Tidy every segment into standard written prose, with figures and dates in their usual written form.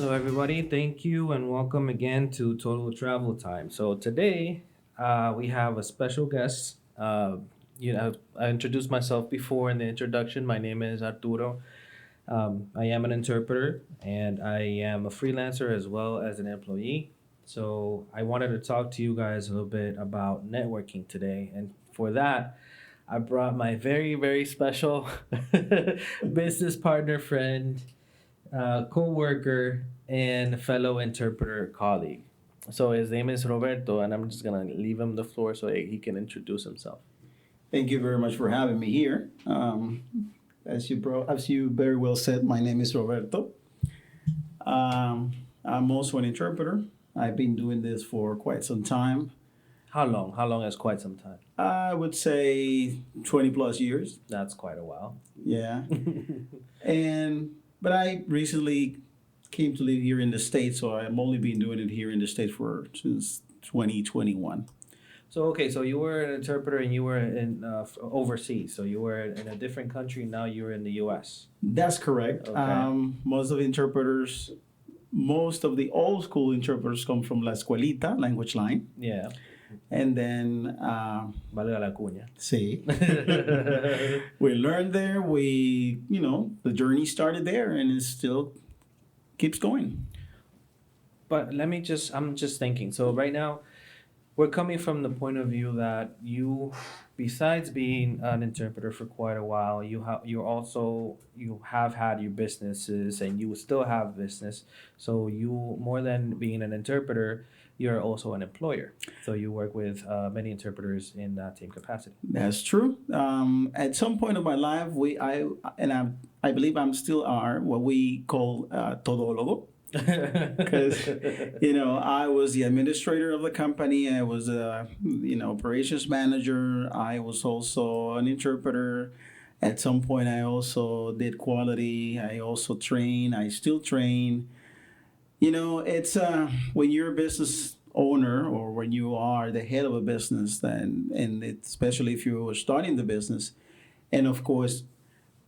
Hello, everybody. Thank you and welcome again to Total Travel Time. So today we have a special guest. I introduced myself before in the introduction. My name is Arturo. I am an interpreter and I am a freelancer as well as an employee. So I wanted to talk to you guys a little bit about networking today. And for that, I brought my very, very special business partner friend, co-worker and fellow interpreter colleague. So his name is Roberto, and I'm just gonna leave him the floor so he can introduce himself. Thank you very much for having me here. As you very well said, my name is Roberto. I'm also an interpreter. I've been doing this for quite some time. How long? How long is quite some time? I would say 20 plus years. That's quite a while. Yeah. But I recently came to live here in the States, so I've only been doing it here in the States since 2021. So okay, so you were an interpreter and you were in overseas. So you were in a different country. Now you're in the U.S. That's correct. Okay. Most of the old school interpreters come from La Escuelita, language line. Yeah. And then, Valga la cuña. see, we learned there. The journey started there and it still keeps going. But I'm just thinking. So right now, we're coming from the point of view that you, besides being an interpreter for quite a while, you have had your businesses and you still have business. So you, more than being an interpreter, you're also an employer. So you work with many interpreters in that same capacity. That's true. At some point of my life, I believe I'm still are what we call todólogo. Because I was the administrator of the company. I was operations manager. I was also an interpreter. At some point, I also did quality. I also train. I still train. It's when you're a business owner or when you are the head of a business, especially if you're starting the business, and of course,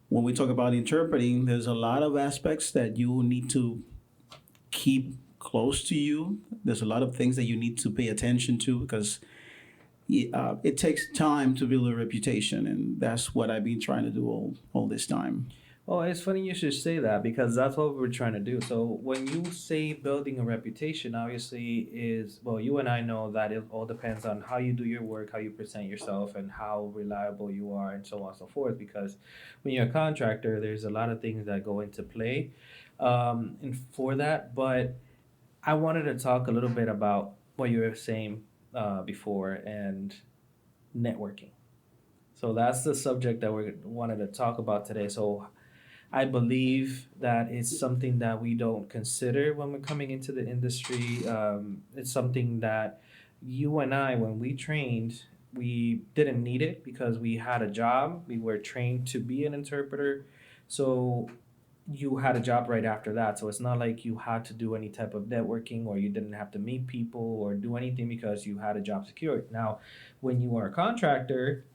when we talk about interpreting, there's a lot of aspects that you need to keep close to you. There's a lot of things that you need to pay attention to because it takes time to build a reputation, and that's what I've been trying to do all this time. Well, it's funny you should say that because that's what we're trying to do. So when you say building a reputation, obviously you and I know that it all depends on how you do your work, how you present yourself, and how reliable you are, and so on and so forth. Because when you're a contractor, there's a lot of things that go into play, and for that. But I wanted to talk a little bit about what you were saying before and networking. So that's the subject that we wanted to talk about today. So I believe that it's something that we don't consider when we're coming into the industry. It's something that you and I, when we trained, we didn't need it because we had a job. We were trained to be an interpreter. So you had a job right after that. So it's not like you had to do any type of networking or you didn't have to meet people or do anything because you had a job secured. Now, when you are a contractor,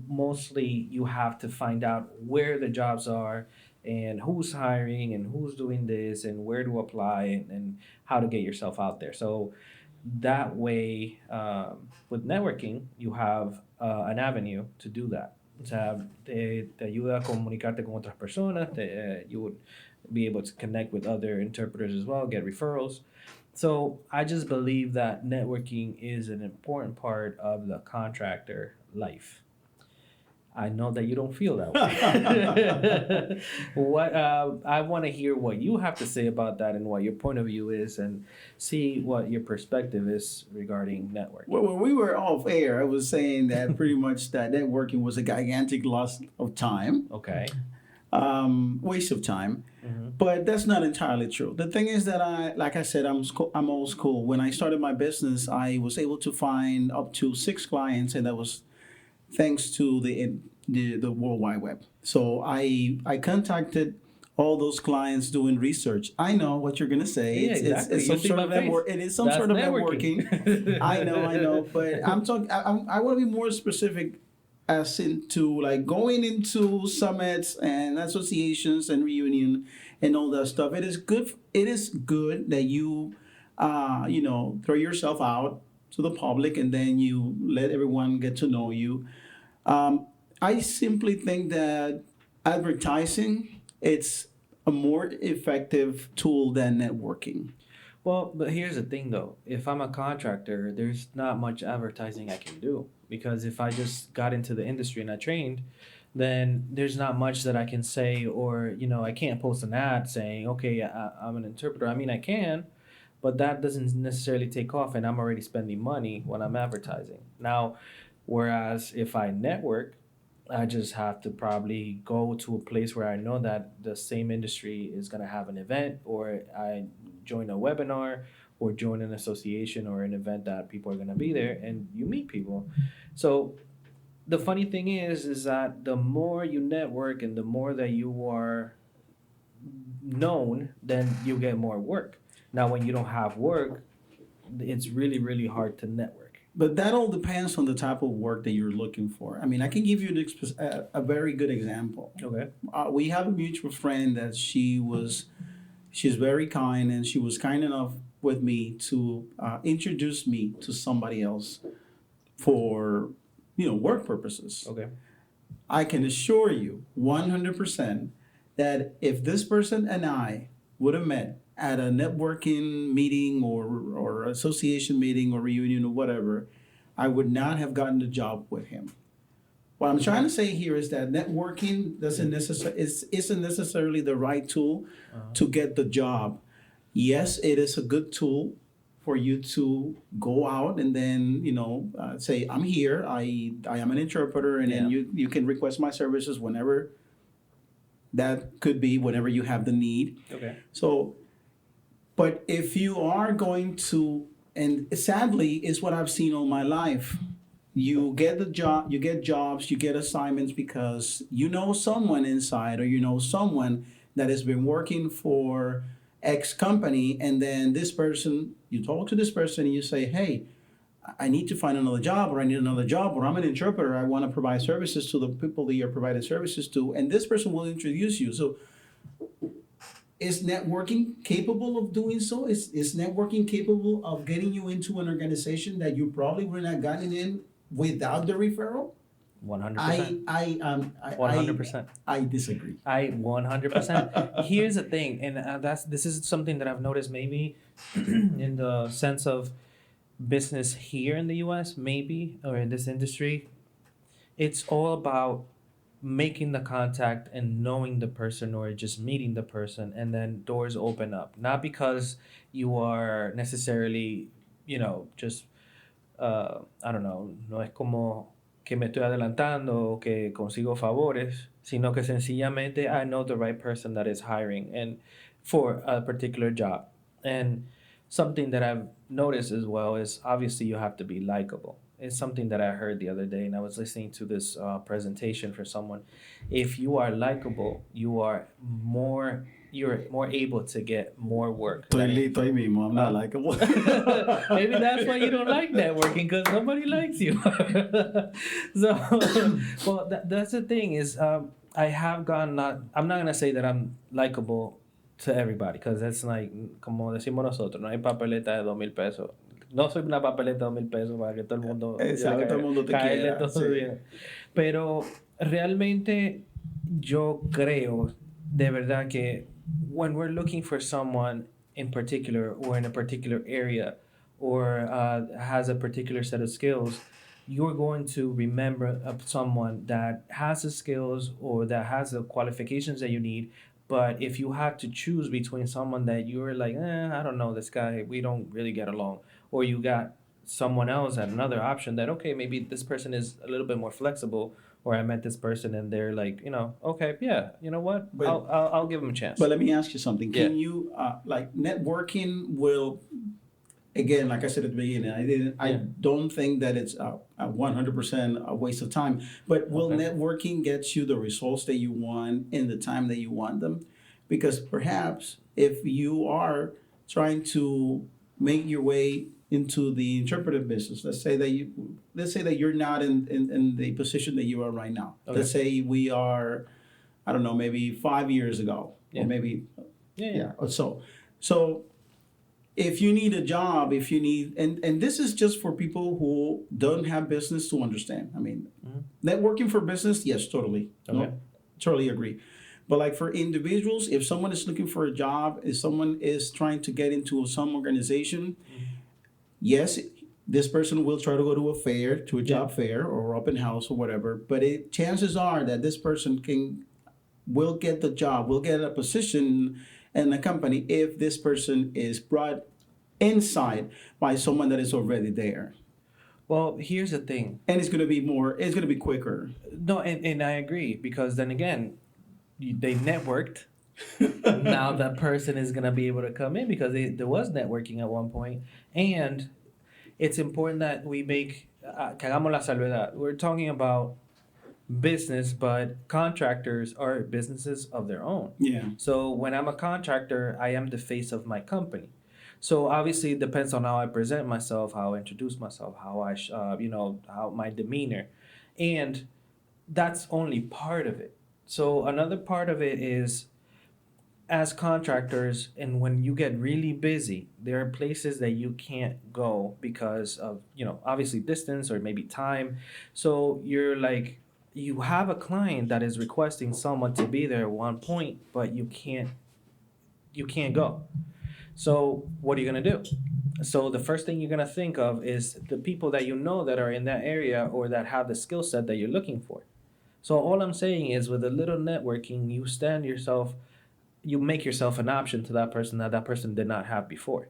mostly you have to find out where the jobs are and who's hiring and who's doing this and where to apply and how to get yourself out there. So that way, with networking, you have an avenue to do that. O sea, te ayuda a comunicarte con otras personas. You would be able to connect with other interpreters as well, get referrals. So I just believe that networking is an important part of the contractor life. I know that you don't feel that way. What I want to hear what you have to say about that and what your point of view is, and see what your perspective is regarding networking. Well, when we were off air, I was saying that pretty much that networking was a gigantic loss of time, Okay. waste of time. Mm-hmm. But that's not entirely true. The thing is that like I said, I'm old school. When I started my business, I was able to find up to 6 clients, and that was thanks to the World Wide Web. So I contacted all those clients doing research. I know what you're gonna say. Yeah, exactly. It's some sort of it is some That's sort of networking. networking. I know. But I'm talking. I want to be more specific, as into like going into summits and associations and reunion and all that stuff. It is good. It is good that you, throw yourself out to the public and then you let everyone get to know you. Um, I simply think that advertising it's a more effective tool than networking. Well, but here's the thing though. If I'm a contractor, there's not much advertising I can do because if I just got into the industry and I trained, then there's not much that I can say, or I can't post an ad saying, "Okay, I'm an interpreter." I mean, I can, but that doesn't necessarily take off, and I'm already spending money when I'm advertising. Now, whereas if I network, I just have to probably go to a place where I know that the same industry is going to have an event, or I join a webinar, or join an association or an event that people are going to be there, and you meet people. So the funny thing is that the more you network and the more that you are known, then you get more work. Now, when you don't have work, it's really, really hard to network. But that all depends on the type of work that you're looking for. I mean, I can give you a very good example. Okay. We have a mutual friend that she's very kind, and she was kind enough with me to introduce me to somebody else for work purposes. Okay. I can assure you 100% that if this person and I would have met at a networking meeting or association meeting or reunion or whatever, I would not have gotten the job with him. What I'm trying to say here is that networking isn't necessarily the right tool to get the job. Yes, it is a good tool for you to go out and then say I'm here. I am an interpreter, and then Yeah. you can request my services whenever that could be, whenever you have the need. Okay. So, but if you are going to, and sadly, is what I've seen all my life. You get the job, you get jobs, you get assignments because you know someone inside, or you know someone that has been working for X company, and then this person, you talk to this person and you say, hey, I need to find another job, or I need another job, or I'm an interpreter, I want to provide services to the people that you're providing services to, and this person will introduce you. So is networking capable of doing so? Is networking capable of getting you into an organization that you probably would not gotten in without the referral? 100%. I 100%. I disagree. I 100%. Here's the thing, and this is something that I've noticed maybe in the sense of business here in the U.S. maybe, or in this industry. It's all about making the contact and knowing the person, or just meeting the person, and then doors open up, not because you are necessarily just I don't know, no es como que me estoy adelantando o que consigo favores, sino que sencillamente I know the right person that is hiring and for a particular job. And something that I've noticed as well is obviously you have to be likable. It's something that I heard the other day, and I was listening to this presentation for someone. If you are likable, you're more able to get more work. Estoy mismo. I'm not likable. Maybe that's why you don't like networking, because nobody likes you. So, well, that's the thing is, I have gone not. I'm not gonna say that I'm likable to everybody, because that's like, como decimos nosotros, no hay papeleta de 2,000 pesos. No soy una papeleta de 2,000 pesos para que todo el mundo Exacto, todo el mundo te caerle quiera. todos Sí. los días. Pero realmente yo creo de verdad que when we're looking for someone in particular, or in a particular area, or has a particular set of skills, you're going to remember of someone that has the skills or that has the qualifications that you need. But if you have to choose between someone that you're like, I don't know, this guy, we don't really get along, or you got someone else at another option that, okay, maybe this person is a little bit more flexible, or I met this person and they're like, okay, yeah, you know what, But- I'll give them a chance. But let me ask you something. Yeah. Can you like networking will, again, like I said at the beginning, I Yeah. don't think that it's a 100% a waste of time. But will Okay. networking get you the results that you want in the time that you want them? Because perhaps if you are trying to make your way into the interpretive business, let's say that you're not in the position that you are right now. Okay. Let's say we are, I don't know, maybe 5 years ago, Yeah. or maybe Yeah, yeah. Yeah. So if you need a job, if you need, and this is just for people who don't have business to understand. I mean, Mhm. networking for business, yes, totally. Okay. No, totally agree. But like for individuals, if someone is looking for a job, if someone is trying to get into some organization, Mhm. yes, this person will try to go to a fair, to a Yeah. job fair or open house or whatever. But chances are that this person will get the job, will get a position in the company if this person is brought inside by someone that is already there. Well, here's the thing. And it's going to be quicker. No, and I agree because then again, they networked. Now that person is gonna be able to come in because there was networking at one point, and it's important that we make que hagamos la salvedad. We're talking about business, but contractors are businesses of their own. Yeah. So when I'm a contractor, I am the face of my company. So obviously, it depends on how I present myself, how I introduce myself, how how my demeanor, and that's only part of it. So another part of it is as contractors, and when you get really busy, there are places that you can't go because of, obviously distance or maybe time. So you're like, you have a client that is requesting someone to be there at one point, but you can't go. So what are you gonna do? So the first thing you're gonna think of is the people that you know that are in that area or that have the skill set that you're looking for. So all I'm saying is with a little networking, you make yourself an option to that person that that person did not have before.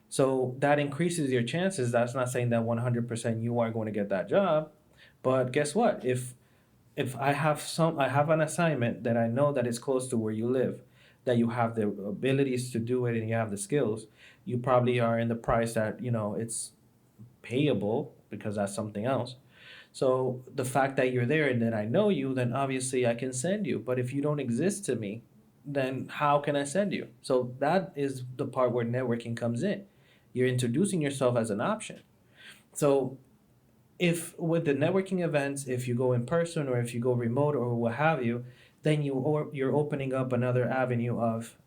So that increases your chances. That's not saying that 100% you are going to get that job, but guess what? If I have an assignment that I know that is close to where you live, that you have the abilities to do it and you have the skills, you probably are in the price that, it's payable because that's something else. So the fact that you're there and that I know you, then obviously I can send you. But if you don't exist to me, then how can I send you? So that is the part where networking comes in. You're introducing yourself as an option. So if with the networking events, if you go in person or if you go remote or what have you, then you're opening up another avenue of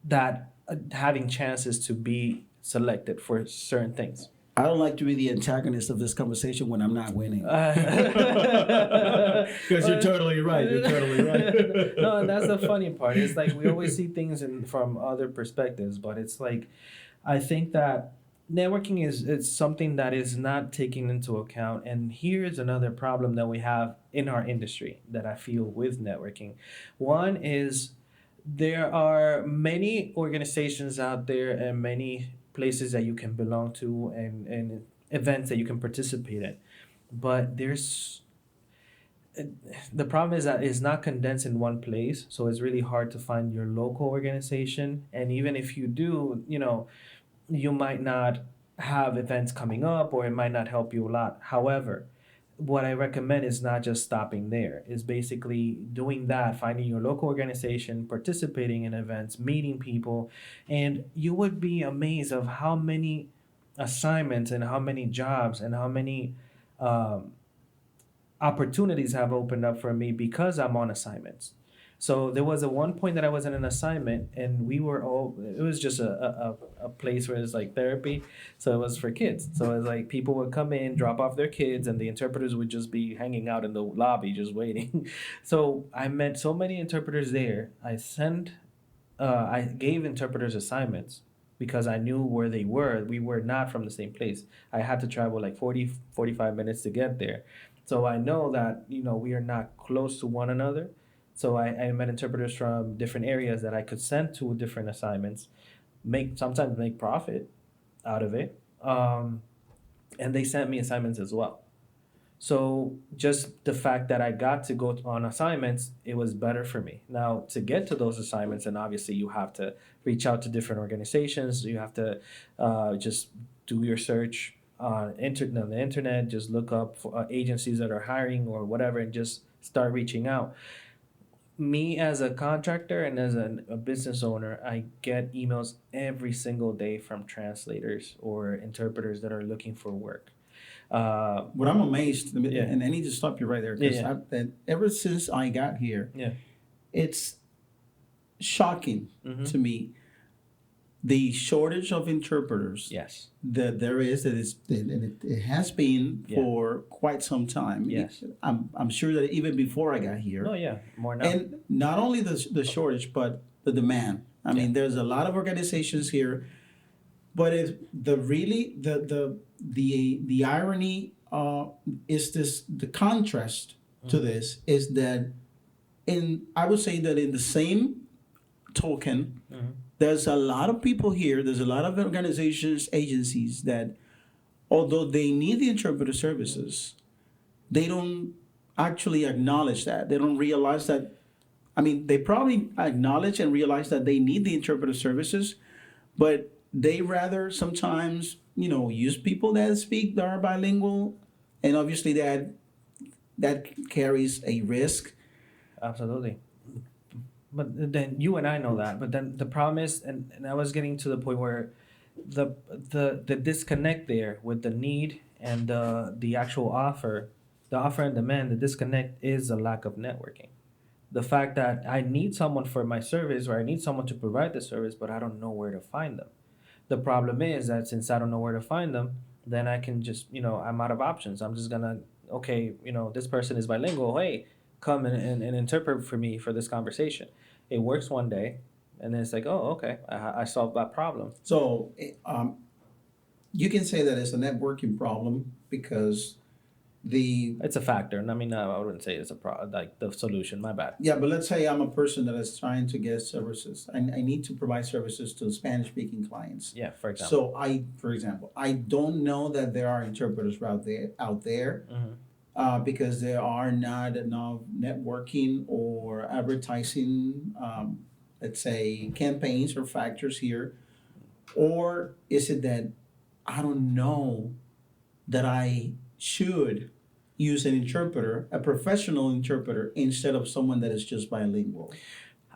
that having chances to be selected for certain things. I don't like to be the antagonist of this conversation when I'm not winning. Uh, Because you're totally right. You're totally right. no, and that's the funny part. It's like we always see things from other perspectives, but it's like I think that networking is it's something that is not taken into account. And here's another problem that we have in our industry that I feel with networking. One is there are many organizations out there and many places that you can belong to and events that you can participate in. But the problem is that it's not condensed in one place, so it's really hard to find your local organization. And even if you do, you might not have events coming up or it might not help you a lot. However, what I recommend is not just stopping there, is basically doing that, finding your local organization, participating in events, meeting people, and you would be amazed of how many assignments and how many jobs and how many um, opportunities have opened up for me because I'm on assignments. So there was a one point that I was in an assignment and we were all it was just a place where it's like therapy. So it was for kids. So it was like people would come in, drop off their kids, and the interpreters would just be hanging out in the lobby just waiting. So I met so many interpreters there. I gave interpreters assignments because I knew where they were. We were not from the same place. I had to travel like 40, 45 minutes to get there. So I know that, we are not close to one another. So I met interpreters from different areas that I could send to different assignments, sometimes make profit out of it. And they sent me assignments as well. So just the fact that I got to go on assignments, it was better for me. Now to get to those assignments, and obviously you have to reach out to different organizations. You have to just do your search on the internet. Just look up for, agencies that are hiring or whatever, and just start reaching out. Me as a contractor and as a business owner, I get emails every single day from translators or interpreters that are looking for work. What I'm amazed, Yeah. and I need to stop you right there Yeah, because yeah. ever since I got here, Yeah. it's shocking to me the shortage of interpreters Yes. that there is, and it has been Yeah. for quite some time. Yes. I'm sure that even before I got here, No, yeah, more now. and not only the shortage, but the demand. I mean, Yeah. there's a lot of organizations here, but the really the irony is this the contrast to this is that in I would say that in the same token, there's a lot of people here. There's a lot of organizations, agencies that, although they need the interpreter services, they don't actually acknowledge that. They don't realize that. I mean, they probably acknowledge and realize that they need the interpreter services, but they rather sometimes, use people that are bilingual, and obviously that carries a risk. Absolutely. But then you and I know that. But then the problem is, and I was getting to the point where the disconnect there with the need and the actual offer, the offer and demand, the disconnect is a lack of networking. The fact that I need someone for my service or I need someone to provide the service, but I don't know where to find them. The problem is that since I don't know where to find them, then I can just, I'm out of options. I'm just gonna, okay, this person is bilingual. Hey, come and interpret for me for this conversation. It works one day, and then it's like, oh, okay, I solved that problem. So you can say that it's a networking problem because It's a factor. I mean, I wouldn't say it's like the solution. My bad. yeah, but let's say I'm a person that is trying to get services. I need to provide services to Spanish speaking clients. Yeah, for example. So for example, I don't know that there are interpreters out there because there are not enough networking or advertising, let's say, campaigns or factors here. Or is it that I don't know that I should use an interpreter, a professional interpreter, instead of someone that is just bilingual?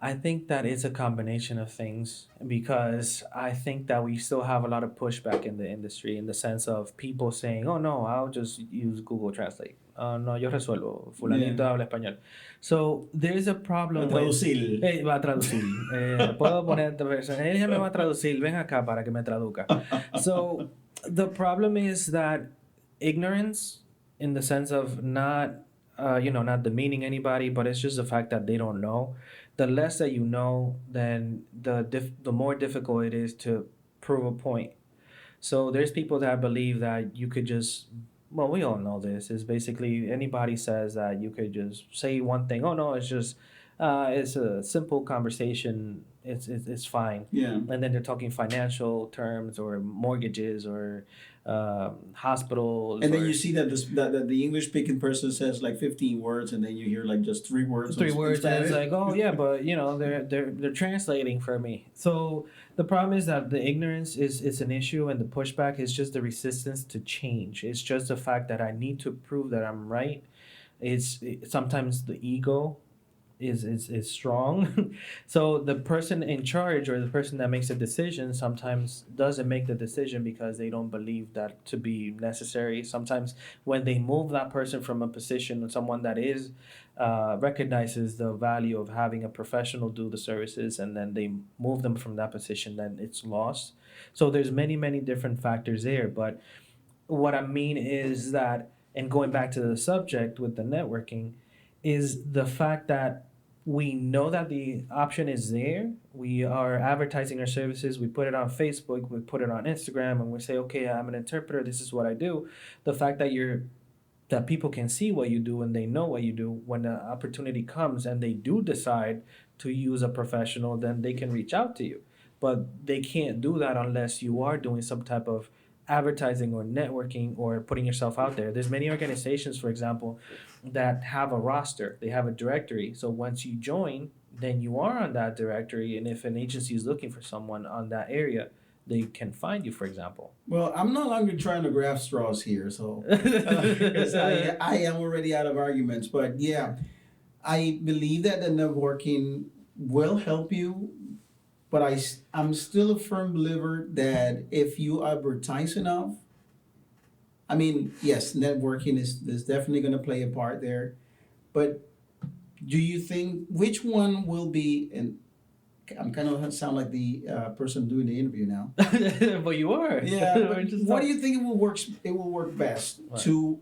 I think that it's a combination of things because I think that we still have a lot of pushback in the industry in the sense of people saying, "Oh no, I'll just use Google Translate. No, yo resuelvo. Fulanito habla español." So there's a problem with. Traducir. Va a traducir. Puedo poner ella me va a traducir. Ven acá para que me traduzca. So the problem is that ignorance, in the sense of not, not demeaning anybody, but it's just the fact that they don't know. The less that you know, then the more difficult it is to prove a point. So there's people that believe that you could just, well, we all know this. Is basically anybody says that you could just say one thing. Oh no, it's a simple conversation. It's fine. Yeah. And then they're talking financial terms or mortgages or hospitals. And then or you see that the English speaking person says like 15 words, and then you hear like just 3 words. three in words, and Spanish. it's like, oh yeah, but they're translating for me. So the problem is that the ignorance is an issue, and the pushback is just the resistance to change. It's just the fact that I need to prove that I'm right. Sometimes the ego is strong. So the person in charge or the person that makes a decision sometimes doesn't make the decision because they don't believe that to be necessary. Sometimes when they move that person from a position, someone that is recognizes the value of having a professional do the services, and then they move them from that position, then it's lost. So there's many different factors there. But what I mean is that, and going back to the subject with the networking, is the fact that we know that the option is there. We are advertising our services. We put it on Facebook. We put it on Instagram, and we say, "Okay, I'm an interpreter. This is what I do." The fact that people can see what you do and they know what you do. When the opportunity comes and they do decide to use a professional, then they can reach out to you. But they can't do that unless you are doing some type of advertising or networking or putting yourself out there. There's many organizations, for example, that have a roster. They have a directory. So once you join, then you are on that directory. And if an agency is looking for someone on that area, they can find you, for example. Well, I'm no longer trying to grab straws here, so 'cause I am already out of arguments. But yeah, I believe that the networking will help you, but I'm still a firm believer that if you advertise enough, I mean, yes, networking is definitely going to play a part there, but do you think which one will be I'm kind of sound like the person doing the interview now. But you are. Yeah, but We're just what do not- you think it will work? It will work best What? to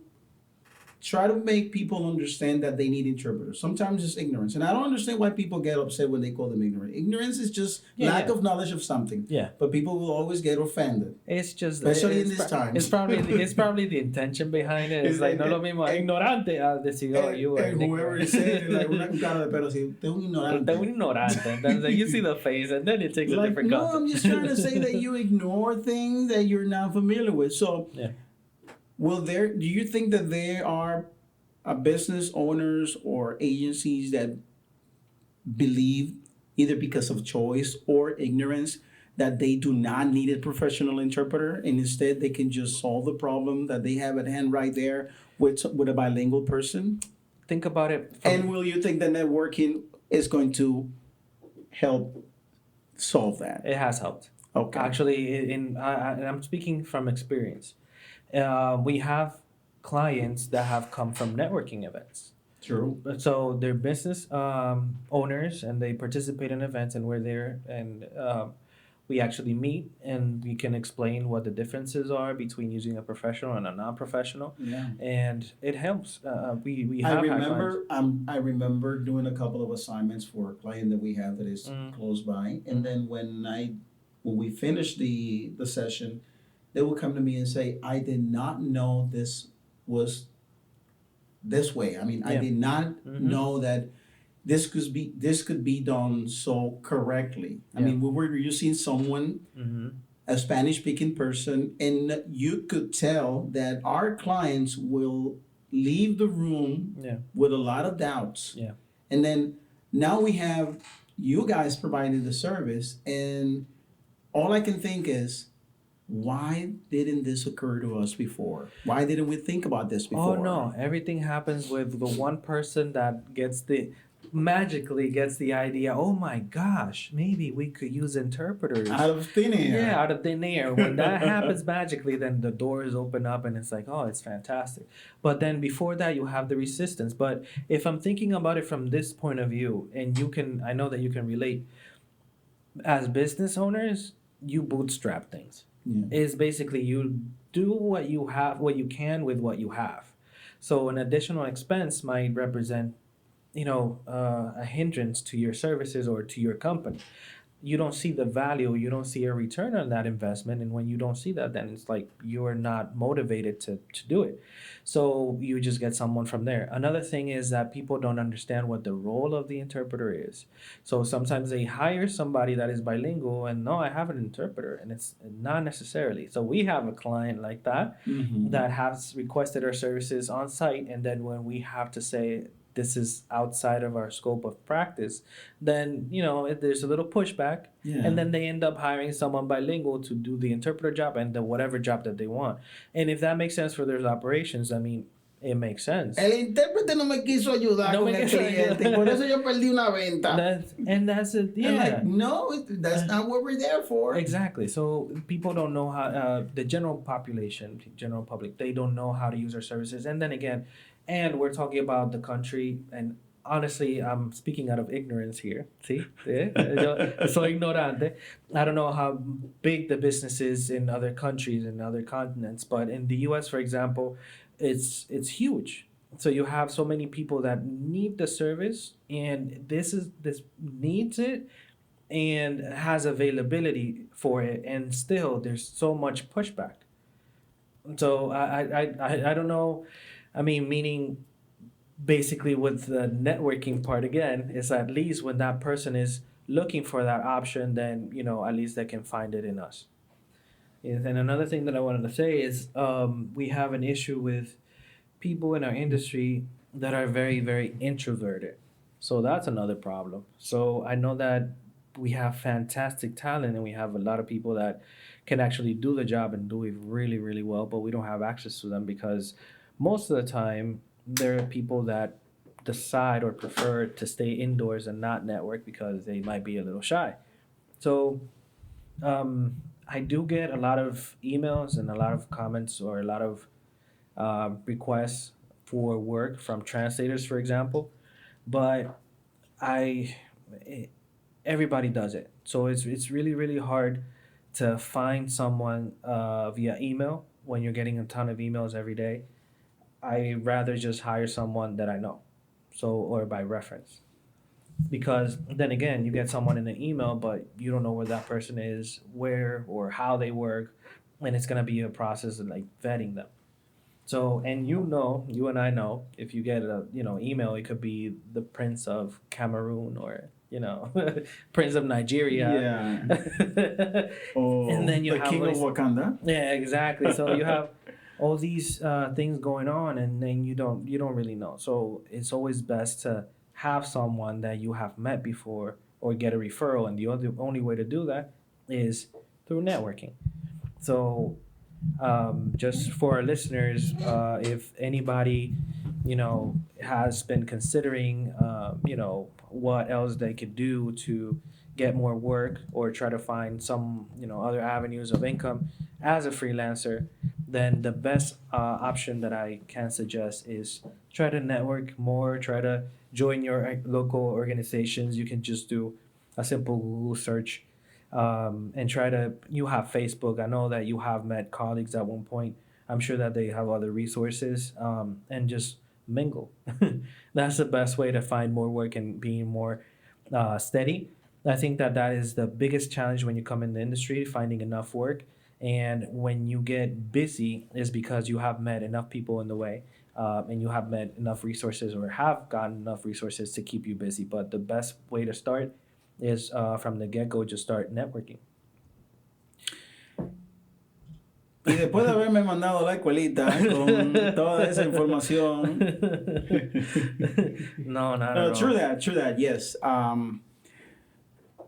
try to make people understand that they need interpreters. Sometimes it's ignorance, and I don't understand why people get upset when they call them ignorant. Ignorance is just Yeah, lack yeah. of knowledge of something. Yeah. But people will always get offended, It's just especially in it's, these times. it's probably the intention behind it. It's like no lo mismo ignorante a decir oh you are And whoever is saying it, like una cara de pelo, así, "Usted es un ignorante." Usted un ignorante. And then like, you see the face, and then it takes a Like, different no, context. I'm just trying to say that you ignore things that you're not familiar with. So, Yeah. do you think that there are business owners or agencies that believe, either because of choice or ignorance, that they do not need a professional interpreter, and instead they can just solve the problem that they have at hand right there with a bilingual person? Think about it. And will you think that networking is going to help solve that? It has helped. Okay. Actually, and I'm speaking from experience. We have clients that have come from networking events. True. So they're business owners, and they participate in events, and we're there, and we actually meet, and we can explain what the differences are between using a professional and a non-professional, Yeah. and it helps. We I have had clients. remember I remember doing a couple of assignments for a client that we have that is close by, and then when we finished the session, they would come to me and say, "I did not know this was this way. I mean, I Yeah. did not know that this could be done so correctly. I Yeah. mean, we were using someone, a Spanish speaking person, and you could tell that our clients will leave the room Yeah. with a lot of doubts. Yeah. And then now we have you guys providing the service, and all I can think is, why didn't this occur to us before? Why didn't we think about this before? Oh no, everything happens with the one person that magically gets the idea, oh my gosh, maybe we could use interpreters. Out of thin air. Yeah, out of thin air. When that happens magically, then the doors open up and it's like, oh, it's fantastic. But then before that, you have the resistance. But if I'm thinking about it from this point of view, and I know that you can relate, as business owners, you bootstrap things. Yeah. Is basically you do what you have, what you can with what you have. So an additional expense might represent, a hindrance to your services or to your company. You don't see the value, you don't see a return on that investment, and when you don't see that, then it's like you're not motivated to do it. So you just get someone from there. Another thing is that people don't understand what the role of the interpreter is. So sometimes they hire somebody that is bilingual, and no, I have an interpreter, and it's not necessarily. So we have a client like that that has requested our services on site, and then when we have to say this is outside of our scope of practice, then there's a little pushback, Yeah. and then they end up hiring someone bilingual to do the interpreter job and the whatever job that they want. And if that makes sense for their operations, I mean, it makes sense. El intérprete no me quiso ayudar No con me el quiso cliente, ayudar. por eso yo perdí una venta. That's it. Yeah. And like, no, that's not what we're there for. Exactly. So people don't know how the general population, general public, they don't know how to use our services. And then again, and we're talking about the country, and honestly, I'm speaking out of ignorance here. See? Yo soy ignorante. I don't know how big the business is in other countries and other continents, but in the US, for example, it's huge. So you have so many people that need the service, and this needs it and has availability for it, and still there's so much pushback. So I don't know. I mean, meaning basically with the networking part again, is at least when that person is looking for that option, then at least they can find it in us. Yes, and another thing that I wanted to say is we have an issue with people in our industry that are very, very introverted. So that's another problem. So I know that we have fantastic talent, and we have a lot of people that can actually do the job and do it really, really well, but we don't have access to them because most of the time there are people that decide or prefer to stay indoors and not network because they might be a little shy. So I do get a lot of emails and a lot of comments or a lot of requests for work from translators, for example. But I, everybody does it. So it's really really hard to find someone via email when you're getting a ton of emails every day. I rather just hire someone that I know, so or by reference. Because then again, you get someone in an email, but you don't know where that person is, where or how they work, and it's gonna be a process of like vetting them. So, and you and I know, if you get a email, it could be the Prince of Cameroon or Prince of Nigeria, Yeah. and Oh, then you the have king of Wakanda. yeah, exactly. So you have all these things going on, and then you don't really know. So it's always best to have someone that you have met before or get a referral, and the only way to do that is through networking. So just for our listeners, if anybody, has been considering, what else they could do to get more work or try to find some, other avenues of income as a freelancer, then the best option that I can suggest is try to network more, try to join your local organizations. You can just do a simple Google search and try to you have Facebook. I know that you have met colleagues at one point. I'm sure that they have other resources, and just mingle. That's the best way to find more work and being more steady. I think that that is the biggest challenge when you come in the industry, finding enough work. And when you get busy, is because you have met enough people in the way, and you have met enough resources or have gotten enough resources to keep you busy. But the best way to start is from the get go, just start networking. Y después de haberme mandado a la escuelita con toda esa información. No, not at No, all. true that, yes.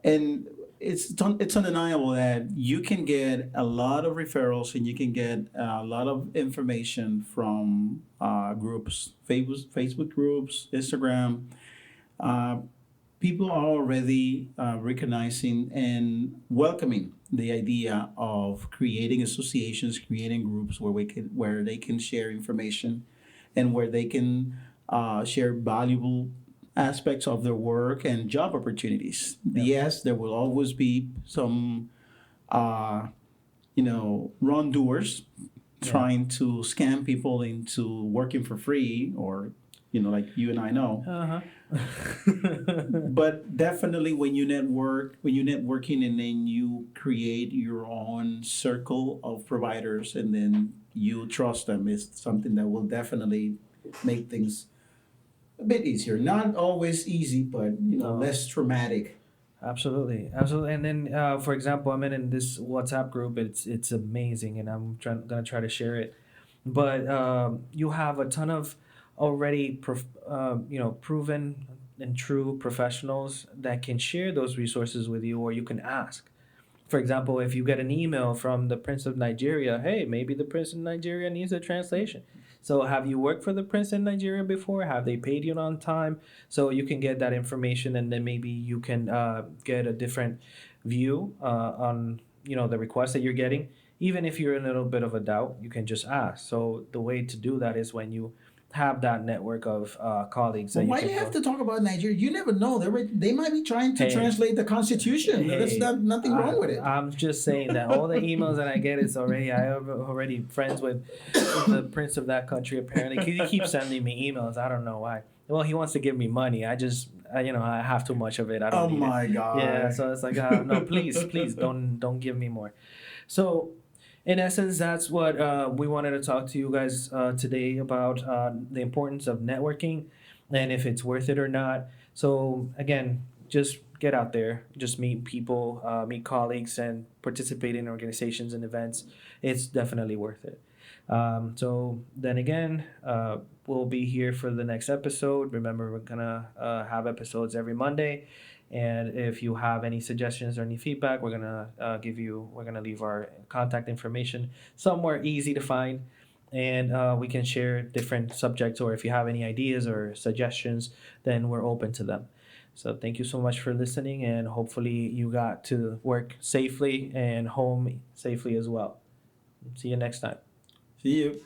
And it's undeniable that you can get a lot of referrals and you can get a lot of information from groups, Facebook groups, Instagram. Uh, People are already recognizing and welcoming the idea of creating associations, creating groups where they can share information, and where they can share valuable aspects of their work and job opportunities. Yeah. Yes, there will always be some uh, wrongdoers Yeah. trying to scam people into working for free, or like you and I know. Uh-huh. But definitely when you're networking and then you create your own circle of providers and then you trust them, is something that will definitely make things a bit easier. Not always easy, but No. less traumatic. Absolutely, absolutely. And then, for example, I'm in this WhatsApp group. It's amazing, and gonna try to share it. But you have a ton of already proven and true professionals that can share those resources with you, or you can ask. For example, if you get an email from the Prince of Nigeria, hey, maybe the Prince of Nigeria needs a translation. So, have you worked for the Prince in Nigeria before? Have they paid you on time? So you can get that information, and then maybe you can get a different view on the request that you're getting. Even if you're in a little bit of a doubt, you can just ask. So the way to do that is when you have that network of colleagues that But you why can do you have go. to talk about Nigeria? You never know. They might be trying to Hey, translate the Constitution. There's hey, nothing wrong with it. I'm just saying that all the emails that I get is I am already friends with the prince of that country. Apparently, he keeps sending me emails. I don't know why. Well, he wants to give me money. I have too much of it. I Oh don't need it. my God. Yeah, so it's like, no, please, don't give me more. So, in essence, that's what we wanted to talk to you guys today about the importance of networking and if it's worth it or not. So, again, just get out there, just meet people, meet colleagues, and participate in organizations and events. It's definitely worth it. So, then again, we'll be here for the next episode. Remember, we're gonna have episodes every Monday. And if you have any suggestions or any feedback, we're gonna leave our contact information somewhere easy to find, and we can share different subjects. Or if you have any ideas or suggestions, then we're open to them. So thank you so much for listening, and hopefully you got to work safely and home safely as well. See you next time. See you.